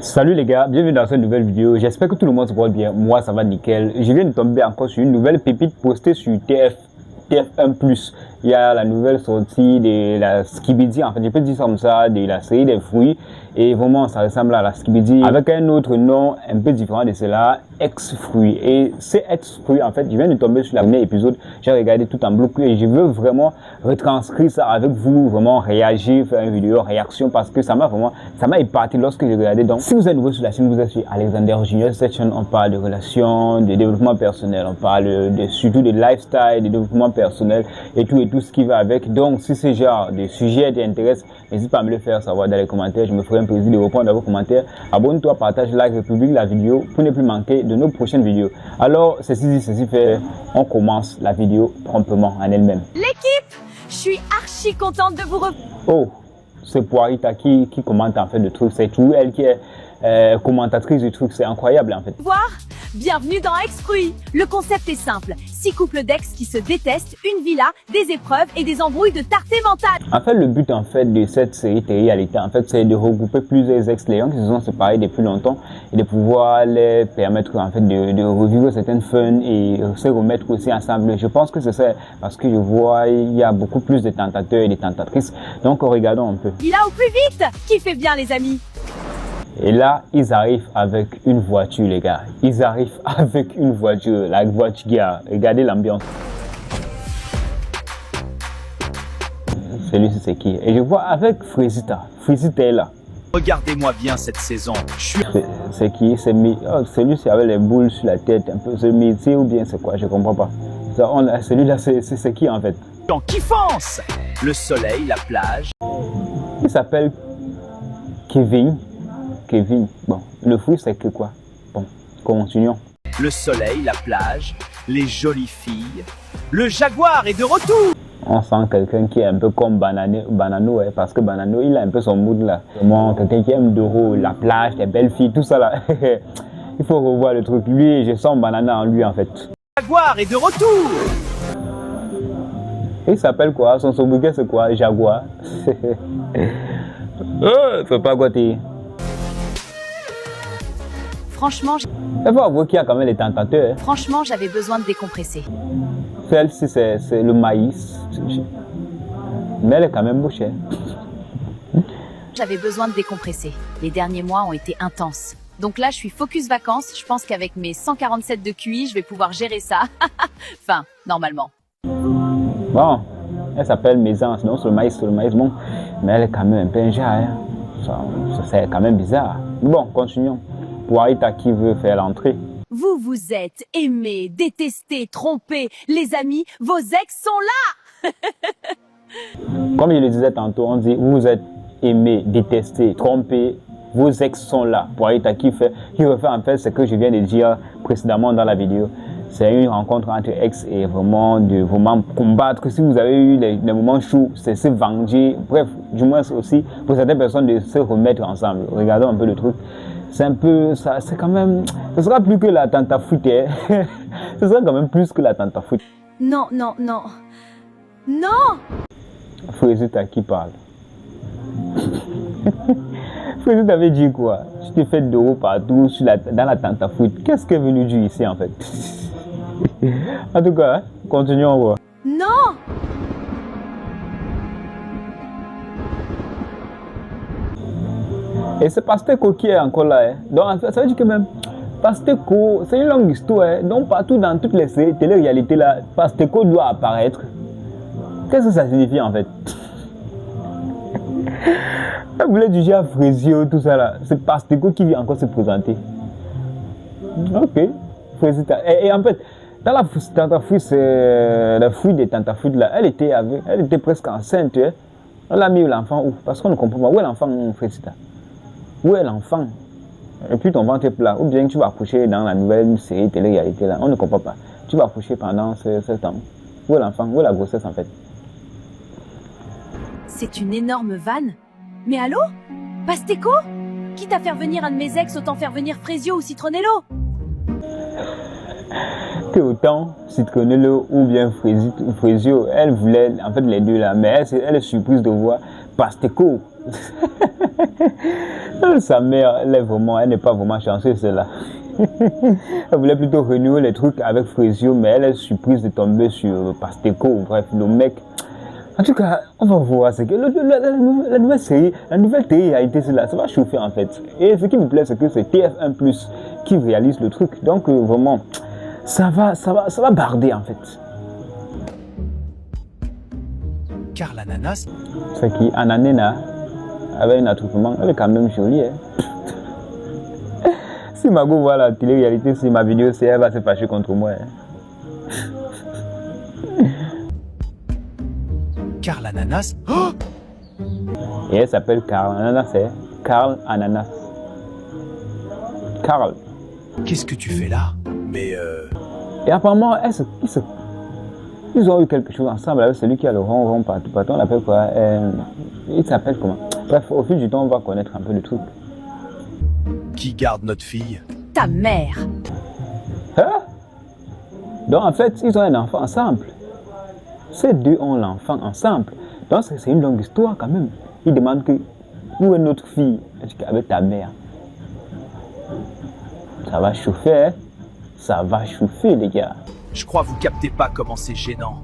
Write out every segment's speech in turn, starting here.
Salut les gars, bienvenue dans cette nouvelle vidéo. J'espère que tout le monde se porte bien. Moi, ça va nickel. Je viens de tomber encore sur une nouvelle pépite postée sur TF1+. Il y a la nouvelle sortie de la Skibidi, en fait, je peux dire ça comme ça, de la série des fruits. Et vraiment, ça ressemble à la Skibidi avec un autre nom un peu différent de cela, Ex-Fruits. Et c'est Ex-Fruits, en fait, je viens de tomber sur le premier épisode. J'ai regardé tout en bloc et je veux vraiment retranscrire ça avec vous, vraiment réagir, faire une vidéo réaction parce que ça m'a épaté lorsque j'ai regardé. Donc, si vous êtes nouveau sur la chaîne, vous êtes sur Alexander Junior. Cette chaîne, on parle de relations, de développement personnel, on parle surtout de lifestyle, de développement personnel et tout ce qui va avec. Donc, si ce genre de sujet t'intéresse, n'hésite pas à me le faire savoir dans les commentaires. Je me ferai un plaisir de répondre à vos commentaires. Abonne-toi, partage, like, publie la vidéo pour ne plus manquer de nos prochaines vidéos. Alors, ceci dit, ceci fait, on commence la vidéo promptement en elle-même. L'équipe, je suis archi contente de vous revoir. Oh, c'est Poirita qui commente en fait le truc. C'est tout elle qui est commentatrice du truc. C'est incroyable en fait. Bienvenue dans Ex-Fruits. Le concept est simple. 6 couples d'ex qui se détestent, une villa, des épreuves et des embrouilles de tarté mentale. En fait, le but en fait de cette série télé-réalité, en fait, c'est de regrouper plusieurs ex-léons qui se sont séparés depuis longtemps et de pouvoir les permettre en fait de revivre certaines fun et se remettre aussi ensemble. Je pense que c'est ça parce que je vois il y a beaucoup plus de tentateurs et de tentatrices. Donc, regardons un peu. Il a au plus vite. Kiffez bien les amis. Et là, ils arrivent avec une voiture, les gars. Ils arrivent avec une voiture, la voiture gare. Regardez l'ambiance. Celui-ci, c'est qui? Et je vois avec Frisita. Frisita est là. Regardez-moi bien cette saison. C'est qui? C'est celui-ci avec les boules sur la tête. Un peu. C'est métier ou bien c'est quoi? Je comprends pas. Celui-là, c'est qui en fait? En kiffance. Le soleil, la plage. Il s'appelle Kevin. Bon, le fruit c'est que quoi? Bon, continuons. Le soleil, la plage, les jolies filles. Le jaguar est de retour. On sent quelqu'un qui est un peu comme Banano, ouais, parce que Banano, il a un peu son mood là. Vraiment, quelqu'un qui aime Doro, la plage, les belles filles, tout ça là. Il faut revoir le truc. Lui, je sens Banana en lui en fait. Le jaguar est de retour. Il s'appelle quoi? Son sobriquet c'est quoi? Jaguar. Oh, faut pas goûter. Franchement, il faut avouer qu'il y a quand même les tentateurs. Franchement, j'avais besoin de décompresser. Celle-ci, c'est le maïs. Mais elle est quand même bouchée. J'avais besoin de décompresser. Les derniers mois ont été intenses. Donc là, je suis focus vacances. Je pense qu'avec mes 147 de QI, je vais pouvoir gérer ça. Enfin, normalement. Bon, elle s'appelle Maisance. Non, c'est le maïs, bon. Mais elle est quand même un peu ingénieure. C'est quand même bizarre. Bon, continuons. Poirita qui veut faire l'entrée. Vous vous êtes aimés, détestés, trompés. Les amis, vos ex sont là. Comme je le disais tantôt, on dit vous êtes aimés, détestés, trompés. Vos ex sont là. Poirita qui refait en fait ce que je viens de dire précédemment dans la vidéo. C'est une rencontre entre ex et vraiment de vraiment combattre. Si vous avez eu des moments chauds, c'est se venger. Bref, du moins aussi pour certaines personnes de se remettre ensemble. Regardons un peu le truc. C'est un peu ça, c'est quand même. Ce sera plus que la tantafouite. Ce sera quand même plus que la tantafouite. Non. Frisita qui parle. Frisita avait dit quoi? Tu te fais d'euros partout dans la tantafouite. Qu'est-ce qu'elle est venue dire ici en fait? En tout cas, continuons. Voir. Non. Et c'est Pasteco qui est encore là. Hein. Donc ça veut dire que même Pasteco, c'est une longue histoire. Hein. Donc partout dans toutes les séries télé-réalités là, Pasteco doit apparaître. Qu'est-ce que ça signifie en fait? Elle voulait du genre Frésio, tout ça là. C'est Pasteco qui vient encore se présenter. Ok. Frésita. Et en fait, dans la tantafouite, c'est la fouille des tantafouites là. Elle était presque enceinte. Hein. On a mis l'enfant où? Parce qu'on ne comprend pas. Où est l'enfant Frésita? Où est l'enfant? Et puis ton ventre est plat. Ou bien tu vas accoucher dans la nouvelle série télé-réalité là. On ne comprend pas. Tu vas accoucher pendant ce temps. Où est l'enfant? Où est la grossesse en fait? C'est une énorme vanne. Mais allô? Pasteco? Quitte à faire venir un de mes ex, autant faire venir Frésio ou Citronello. Que autant Citronello ou bien Frésio, elle voulait en fait les deux là. Mais elle est surprise de voir Pasteco. Sa mère, elle n'est pas vraiment chanceuse, celle-là. Elle voulait plutôt renouer les trucs avec Frésio, mais elle est surprise de tomber sur Pasteco. Bref, le mec. En tout cas, on va voir. C'est que la nouvelle série, la nouvelle télé-réalité, ça va chauffer en fait. Et ce qui me plaît, c'est que c'est TF1+ qui réalise le truc. Donc, vraiment, ça va barder en fait. Car l'ananas, C'est qui Ananena, avec un attroupement, elle est quand même jolie. Hein? Si Margot voit la télé-réalité sur ma vidéo, elle va se fâcher contre moi. Hein? car l'ananas. Oh, Et elle s'appelle Carl Ananas, c'est Carl Ananas. Carl. qu'est-ce que tu fais là? Mais Et apparemment, ils ont eu quelque chose ensemble avec celui qui a le rond partout. On l'appelle quoi? Il s'appelle comment? Bref, au fil du temps, on va connaître un peu le truc. qui garde notre fille? Ta mère. Hein? Donc en fait, ils ont un enfant ensemble. Ces deux ont l'enfant ensemble. Donc c'est une longue histoire quand même. Ils demandent que où est notre fille? Avec ta mère. Ça va chauffer, hein? Ça va chauffer, les gars. Je crois vous captez pas comment c'est gênant.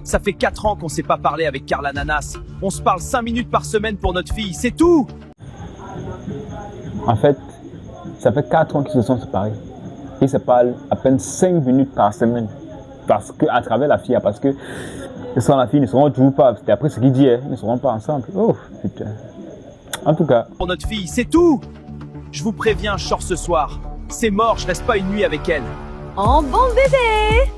Ça fait 4 ans qu'on s'est pas parlé avec Carl Ananas. On se parle 5 minutes par semaine pour notre fille, c'est tout. En fait, ça fait 4 ans qu'ils se sont séparés. Ils se parlent à peine 5 minutes par semaine. Parce que, à travers la fille, parce que sans la fille, ils ne seront toujours pas. C'était après ce qu'il dit, hein, ils ne seront pas ensemble. Oh, putain. En tout cas. Pour notre fille, c'est tout. Je vous préviens, je sors ce soir. C'est mort, je reste pas une nuit avec elle. Oh bon bébé.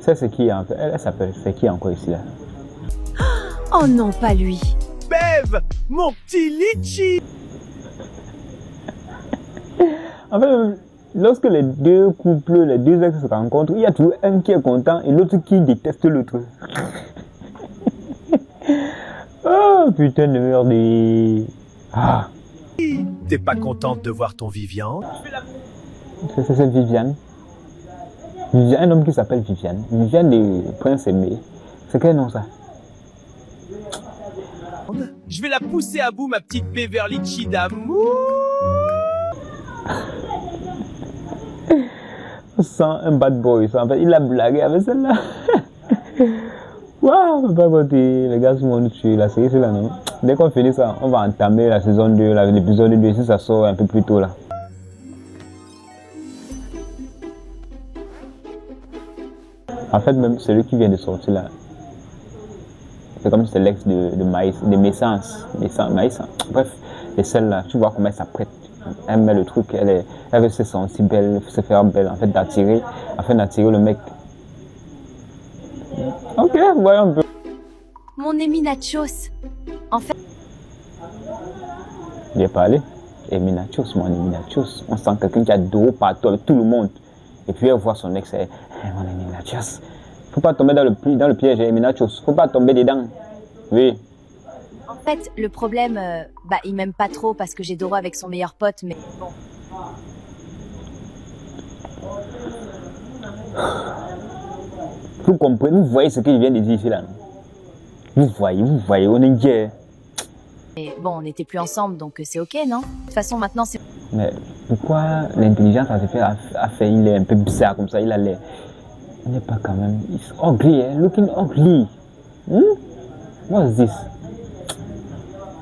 C'est qui en fait? Elle s'appelle, c'est qui encore ici là? Oh non, pas lui. Bev, mon petit litchi. En fait, lorsque les deux couples, les deux ex se rencontrent, il y a toujours un qui est content et l'autre qui déteste l'autre. Oh putain de merde. Ah. T'es pas contente de voir ton Vivian? C'est Viviane. Un homme qui s'appelle Viviane. Viviane de Prince Aimé. C'est quel nom ça? Je vais la pousser à bout, ma petite Beverly Chi d'amour. Sans un bad boy. En fait, il a blagué avec celle-là. Waouh, pas côté. Les gars sont venus dessus. La série, c'est là, non? Dès qu'on finit ça, on va entamer la saison 2, l'épisode 2, si ça sort un peu plus tôt là. En fait, même celui qui vient de sortir là, c'est comme si c'est l'ex de Maïs, de Maïs. Bref, et celle-là, tu vois comment elle s'apprête. Elle met le truc, elle veut se sentir belle, se faire belle, en fait, afin d'attirer le mec. Ok, voyons un peu. Mon Emi Nachos. En fait, Il est parlé. Emi Nachos, mon Emi Nachos. On sent quelqu'un qui a dos partout avec tout le monde. Et puis elle voit son ex, mon Emi Nachos. Faut pas tomber dans le piège, Emi Nachos. Faut pas tomber dedans. Oui. en fait, le problème, il m'aime pas trop parce que j'ai Doro avec son meilleur pote, mais bon. Vous comprenez, vous voyez ce qu'il vient de dire ici là. Vous voyez, on est guerre. Mais bon, on n'était plus ensemble, donc c'est ok, non? De toute façon, maintenant, c'est... Mais pourquoi l'intelligence a fait, il est un peu bizarre comme ça, il a l'air. Il n'est pas quand même. It's ugly, hein? Looking ugly. What's this?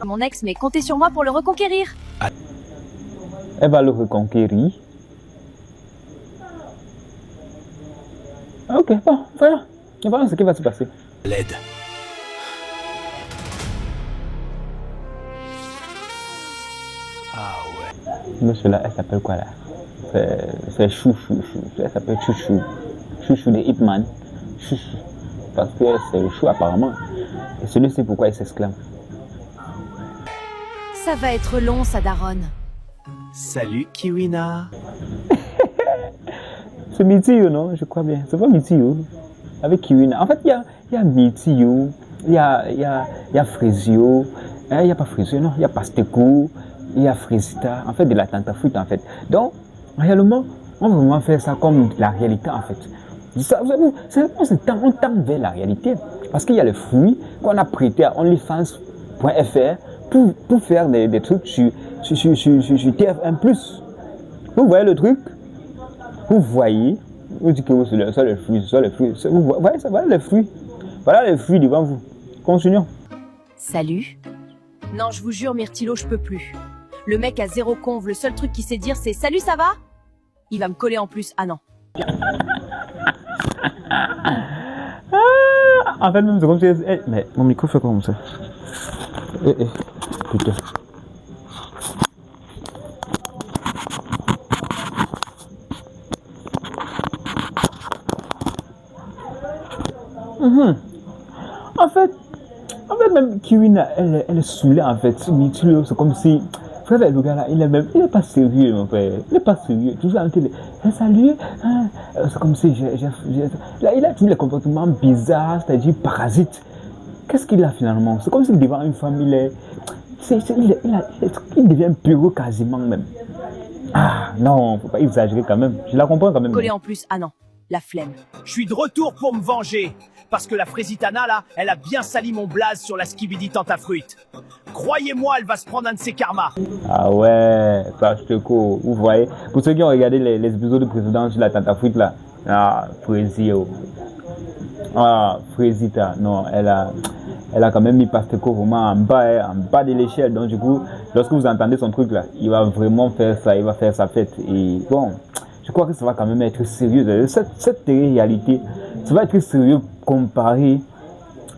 Mon ex, mais comptez sur moi pour le reconquérir. Elle va le reconquérir. Ok, bon, voilà. On va voir ce qui va se passer. L'aide. Ah ouais. Monsieur là, elle s'appelle quoi là? C'est Chouchou. Elle s'appelle Chouchou. Chouchou de Hitman. Chouchou. Parce que c'est le chou apparemment. Et celui-ci, pourquoi il s'exclame? Ça va être long, ça, Daron. Salut Kiwina. C'est Mitio, non? Je crois bien. C'est pas Mitio. Avec Kiwina. En fait, il y a Mitio, il y a Frésio, il n'y a pas Frésio, non, il y a Pasteco, il y a Frésita, en fait, de la tantafruite, en fait. Donc, réellement, on va vraiment faire ça comme la réalité, en fait. On tend vers la réalité. Parce qu'il y a les fruits qu'on a prêtés à onlyfans.fr pour faire des trucs sur TF1+. Vous voyez le truc? Vous voyez? Vous dites que c'est ça les fruits, Vous voyez ça, voilà les fruits. Voilà les fruits devant vous. Continuons. Salut. Non, je vous jure, Myrtilo, je peux plus. Le mec a zéro conve, le seul truc qu'il sait dire c'est salut, ça va? Il va me coller en plus. Ah non. En fait, même c'est comme si... mais mon micro fait comme ça. Putain. En fait, même Kiwina, elle est saoulée en fait. C'est comme si, frère, le gars là, il est pas sérieux, mon frère. Il est pas sérieux. Toujours en télé. Salut, hein. C'est comme si, là, il a tous les comportements bizarres, c'est-à-dire parasites. Qu'est-ce qu'il a finalement? C'est comme si devant une femme, il devient bureau quasiment même. Ah non, faut pas exagérer quand même. Je la comprends quand même. Coller en plus. Ah non. La flemme. Je suis de retour pour me venger. Parce que la Frésitana, là, elle a bien sali mon blaze sur la Skibidi Tantafruit. Croyez-moi, elle va se prendre un de ses karmas. Ah ouais, ça je te cours. Vous voyez, pour ceux qui ont regardé les épisodes précédents sur la Tantafruit, là, ah, Frésio. Ah, Frésita, non, elle a quand même mis Pasteco vraiment en bas de l'échelle. Donc du coup, lorsque vous entendez son truc là, il va vraiment faire ça, il va faire sa fête. Et bon, je crois que ça va quand même être sérieux. Cette télé-réalité, ça va être sérieux comparé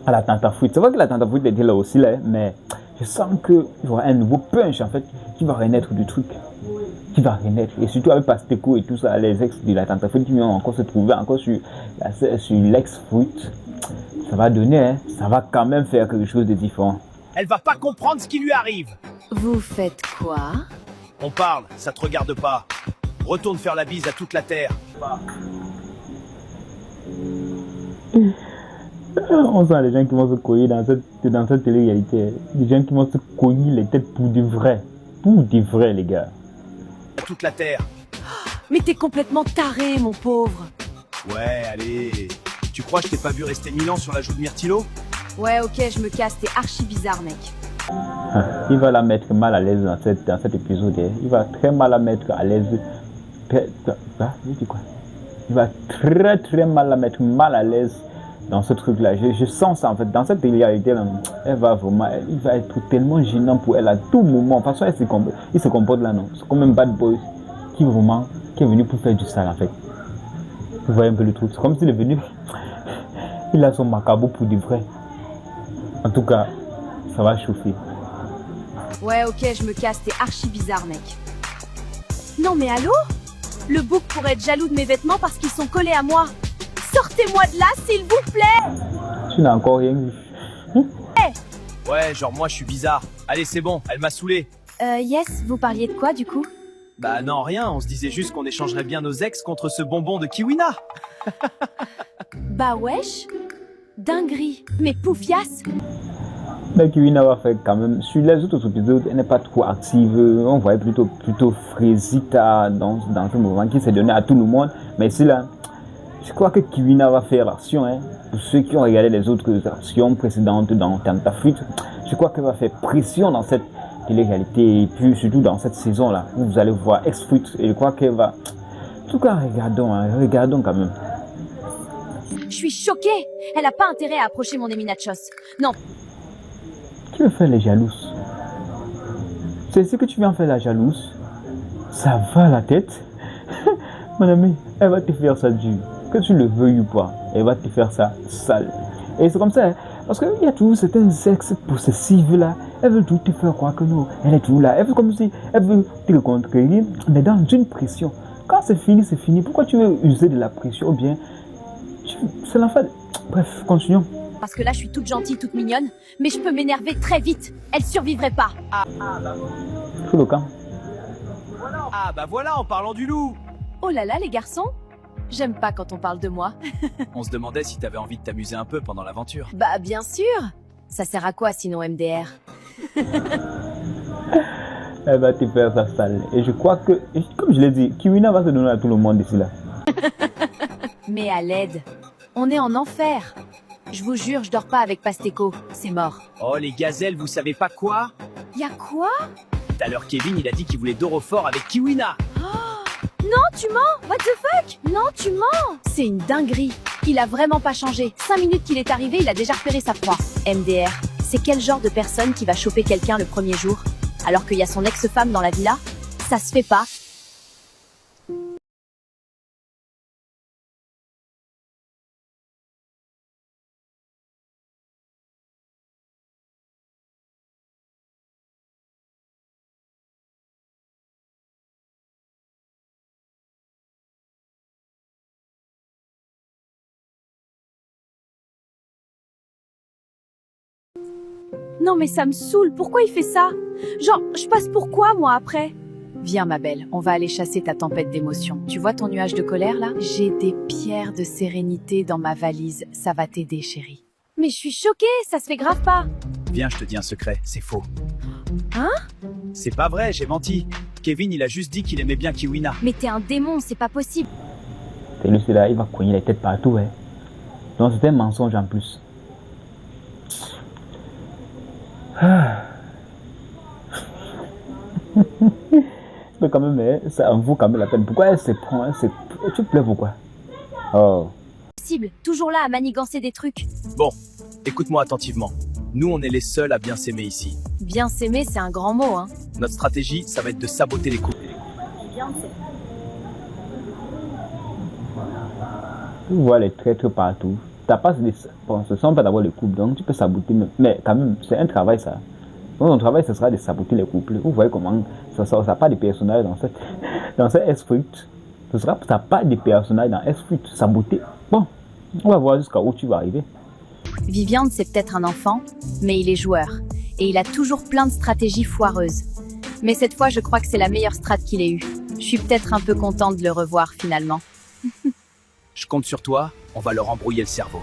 à la Tantafruit. C'est vrai que la Tantafruit était là aussi, là, mais je sens qu'il y aura un nouveau punch en fait qui va renaître du truc. Qui va renaître. Et surtout avec Pasteco et tout ça, les ex de la Tantafruit qui vont encore se trouver encore sur l'ex-fruit. Ça va donner, hein, ça va quand même faire quelque chose de différent. Elle va pas comprendre ce qui lui arrive. Vous faites quoi? On parle, ça te regarde pas. Retourne faire la bise à toute la terre. On sent les gens qui vont se cogner dans cette télé-réalité. Les gens qui vont se cogner les têtes pour de vrai. Pour de vrai, les gars. À toute la terre. Mais t'es complètement taré, mon pauvre. Ouais, allez. Tu crois que je t'ai pas vu rester 1000 ans sur la joue de Myrtilo? Ouais, ok, je me casse, t'es archi bizarre, mec. Il va la mettre mal à l'aise dans cet épisode. Il va très mal la mettre à l'aise. Il va très mal la mettre mal à l'aise dans ce truc là. Je sens ça en fait. Dans cette réalité là, il va être tellement gênant pour elle à tout moment. De toute façon, il se comporte là, non. C'est comme un bad boy qui est venu pour faire du sale en fait. Vous voyez un peu le truc. C'est comme s'il est venu. Il a son macabre pour du vrai. En tout cas, ça va chauffer. Ouais, ok, je me casse, t'es archi bizarre, mec. Non mais allô? Le bouc pourrait être jaloux de mes vêtements parce qu'ils sont collés à moi. Sortez-moi de là, s'il vous plaît! Tu n'as encore rien vu. Ouais, genre moi je suis bizarre. Allez, c'est bon, elle m'a saoulé. Yes, vous parliez de quoi du coup? Bah non, rien, on se disait juste qu'on échangerait bien nos ex contre ce bonbon de Kiwina. Bah wesh, dinguerie, mais poufias. Mais Kiwina va faire quand même, sur les autres épisodes, elle n'est pas trop active. On voyait plutôt Frésita dans ce moment qui s'est donné à tout le monde. Mais ici là, je crois que Kiwina va faire l'action. Hein. Pour ceux qui ont regardé les autres actions précédentes dans Tantafruit, je crois qu'elle va faire pression dans cette télé-réalité et puis surtout dans cette saison là où vous allez voir ex-fruit. Et je crois qu'elle va... En tout cas, regardons quand même. Je suis choquée. Elle a pas intérêt à approcher mon Eminachos. Non. Tu veux faire les jalouses? C'est ce que tu viens faire la jalouse? Ça va la tête? Mon ami, elle va te faire ça dur. Que tu le veuilles ou pas, elle va te faire ça sale. Et c'est comme ça, hein, parce qu'il y a toujours certains sexes possessifs là. Elle veut tout te faire croire que non, elle est toujours là. Elle veut comme si elle veut te conquérir, mais dans une pression. Quand c'est fini, c'est fini. Pourquoi tu veux user de la pression ou bien c'est l'enfer. Bref, continuons. Parce que là, je suis toute gentille, toute mignonne, mais je peux m'énerver très vite. Elle survivrait pas. Tout le camp. Ah bah voilà, en parlant du loup. Oh là là, les garçons, j'aime pas quand on parle de moi. On se demandait si t'avais envie de t'amuser un peu pendant l'aventure. Bah bien sûr. Ça sert à quoi sinon MDR? Elle va te faire ça sale. Et je crois que, comme je l'ai dit, Kiwina va se donner à tout le monde ici là. Mais à l'aide, on est en enfer. Je vous jure, je dors pas avec Pasteco, c'est mort. Oh les gazelles, vous savez pas quoi? Y'a quoi? Tout à l'heure, Kevin, il a dit qu'il voulait Dorofor avec Kiwina. Non, tu mens! What the fuck? Non, tu mens! C'est une dinguerie. Il a vraiment pas changé. 5 minutes qu'il est arrivé, il a déjà repéré sa proie. MDR, c'est quel genre de personne qui va choper quelqu'un le premier jour, alors qu'il y a son ex-femme dans la villa? Ça se fait pas. Non mais ça me saoule, pourquoi il fait ça? Genre, je passe pour quoi moi après? Viens ma belle, on va aller chasser ta tempête d'émotions. Tu vois ton nuage de colère là? J'ai des pierres de sérénité dans ma valise, ça va t'aider chérie. Mais je suis choquée, ça se fait grave pas. Viens, je te dis un secret, c'est faux. Hein? C'est pas vrai, j'ai menti. Kevin, il a juste dit qu'il aimait bien Kiwina. Mais t'es un démon, c'est pas possible. C'est lui, là, il va cogner les têtes partout, hein. Donc c'était un mensonge en plus. Mais quand même, hein, ça en vaut quand même la peine. Pourquoi elle se prend, hein, tu pleures pourquoi? Oh. Possible, toujours là à manigancer des trucs. Bon, écoute-moi attentivement. Nous, on est les seuls à bien s'aimer ici. Bien s'aimer, c'est un grand mot, hein. Notre stratégie, ça va être de saboter les couples. Tu vois les traîtres partout. T'as pas bon, ce sont pas d'avoir le couple, donc tu peux saboter. Mais quand même, c'est un travail ça. Donc, ton travail, ce sera de saboter les couples. Vous voyez comment ça n'a pas de personnage dans cette S-Fruit. Ça n'a pas de personnage dans S-Fruit. Saboter. Bon, on va voir jusqu'à où tu vas arriver. Viviane, c'est peut-être un enfant, mais il est joueur. Et il a toujours plein de stratégies foireuses. Mais cette fois, je crois que c'est la meilleure strat qu'il ait eue. Je suis peut-être un peu contente de le revoir finalement. Je compte sur toi, on va leur embrouiller le cerveau.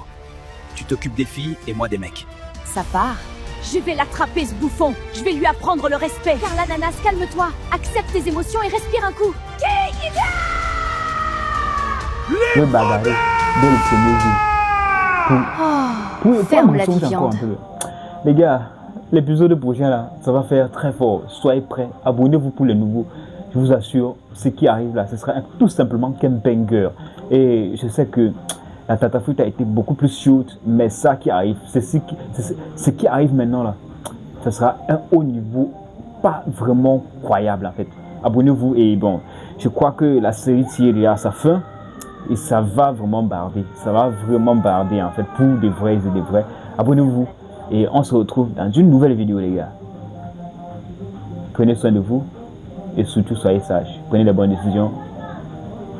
Tu t'occupes des filles et moi des mecs. Ça part. Je vais l'attraper ce bouffon. Je vais lui apprendre le respect. Car l'ananas, calme-toi. Accepte tes émotions et respire un coup. Le bagarre dès le premier jour. Ferme la viande. Les gars, l'épisode prochain là, ça va faire très fort. Soyez prêts. Abonnez-vous pour les nouveaux. Je vous assure, ce qui arrive là, ce sera tout simplement qu'un banger. Et je sais que la Tata Fruit a été beaucoup plus shoot, mais ça qui arrive, ce qui arrive maintenant là, ce sera un haut niveau, pas vraiment croyable en fait. Abonnez-vous et bon, je crois que la série tire à sa fin et ça va vraiment barder. Ça va vraiment barder en fait pour des vrais et des vrais. Abonnez-vous et on se retrouve dans une nouvelle vidéo les gars. Prenez soin de vous et surtout soyez sages. Prenez les bonnes décisions.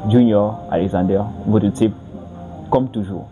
Junior Alexander, votre type, comme toujours.